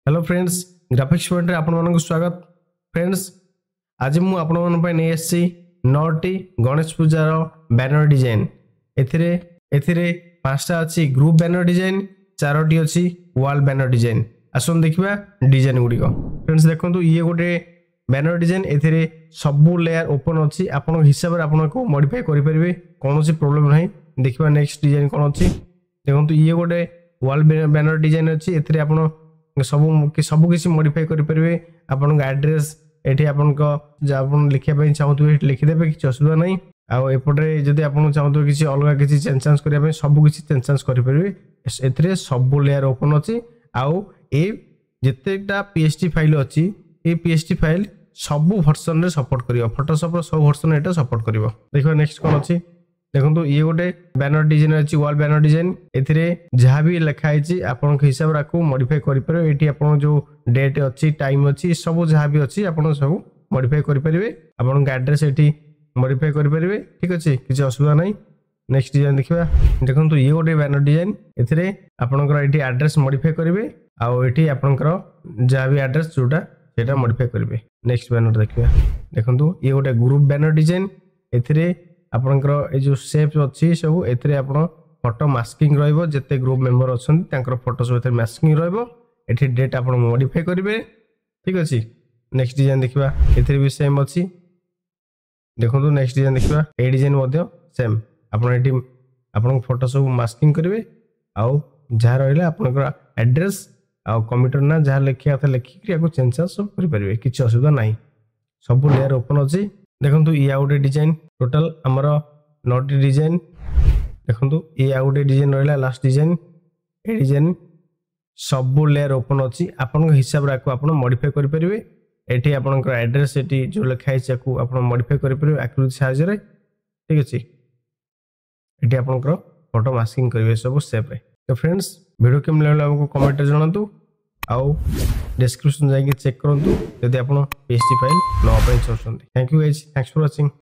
Hello friends, graphics point रे आपण मानक स्वागत। फ्रेंड्स, आज मु आपण मन पे नै एससी 9टी गणेश पूजार बैनर डिजाइन। एथिरे 5टा अछि ग्रुप बैनर डिजाइन, 4टी अछि वॉल बैनर डिजाइन। आसन देखिबा डिजाइन गुडी को। फ्रेंड्स देखंतु ये गोटे बैनर डिजाइन, एथिरे सब लेयर ओपन अछि। आपण हिसाब रे आपण को मॉडिफाई करि परिबे, कोनोसी प्रॉब्लम नाही। देखिबा नेक्स्ट डिजाइन कोन अछि। देखंतु ये गोटे वॉल बैनर डिजाइन अछि। एथिरे आपण सब किसी मॉडिफाई करि परिबे। आपन एड्रेस एठी आपन को जा आपन लिखिया पई चाहतु लिखि देबे, किछ असुविधा नाही। आ एपटे जदि आपन चाहतु किसी अलग किसी चेंज करिया पई सब किसी चेंज करि परिबे। एथिरे सब लेयर ओपन अछि। आउ ए जतेटा पीएसटी फाइल अछि, ए पीएसटी फाइल सब वर्जन रे सपोर्ट करियो। फोटोशॉप रो सब वर्जन एटा सपोर्ट करियो। देखो नेक्स्ट कोन अछि। देखंतु ये गोटे बैनर डिजाइन अछि, वॉल बैनर डिजाइन। एथिरे जहां भी लिखा आइछि आपन के हिसाब राखू मॉडिफाई करि परिबे। एठी आपन जो डेट अछि, टाइम अछि, सब जहां भी अछि आपन सब मॉडिफाई करि परिबे। आपन के एड्रेस एठी मॉडिफाई करि परिबे। ठीक अछि, किछ असुविधा नाही। नेक्स्ट डिजाइन देखिबा। देखंतु ये गोटे बैनर डिजाइन। एथिरे आपन को एठी एड्रेस मॉडिफाई करिवे। आ एठी आपन को जहां भी एड्रेस जोटा सेटा मॉडिफाई करिवे। नेक्स्ट बैनर देखिबा। देखंतु ये गोटे ग्रुप बैनर डिजाइन। एथिरे आपनकर ए जो शेप अछि सब एथिरे आपण फोटो मास्किंग रहइबो। जते ग्रुप मेंबर अछन तांकर फोटो सब एथिरे मास्किंग रहइबो। एठी डेट आपण मॉडिफाई करिवे। ठीक अछि। नेक्स्ट डिजाइन देखिबा। एथिरे भी सेम अछि। देखंतु नेक्स्ट डिजाइन देखिबा। ए डिजाइन मध्ये सेम। आपण एठी आपण फोटो सब मास्किंग करिवे। आउ जहा रहइला आपनकर एड्रेस आउ कंप्यूटर ना जहा लिखिया था लिखि क्रिया को चेंज सब करि परिवे। किछ असुविधा नाही। सब लेयर ओपन अछि। देखंतु ये आउटे डिजाइन टोटल हमर 9टी डिजाइन। देखंतु ये आउटे डिजाइन रहला लास्ट डिजाइन। ए डिजाइन सब लेयर ओपन अछि। आपन हिसाब राखू आपन मॉडिफाई करि परिबे। एठी आपन को एड्रेस एठी जो लिखा है को आपन मॉडिफाई करि परिबे आकृति साहाय्य रे। ठीक अछि। एठी आपन को फोटो मास्किंग करिवे सब शेप रे। तो फ्रेंड्स, वीडियो केम लागला हमको कमेंट रे जणातु। आउ डिस्क्रिप्शन जाके चेक करंतु यदि आपन पीएसटी फाइल न पाई चाहछन। Thank you guys, thanks for watching.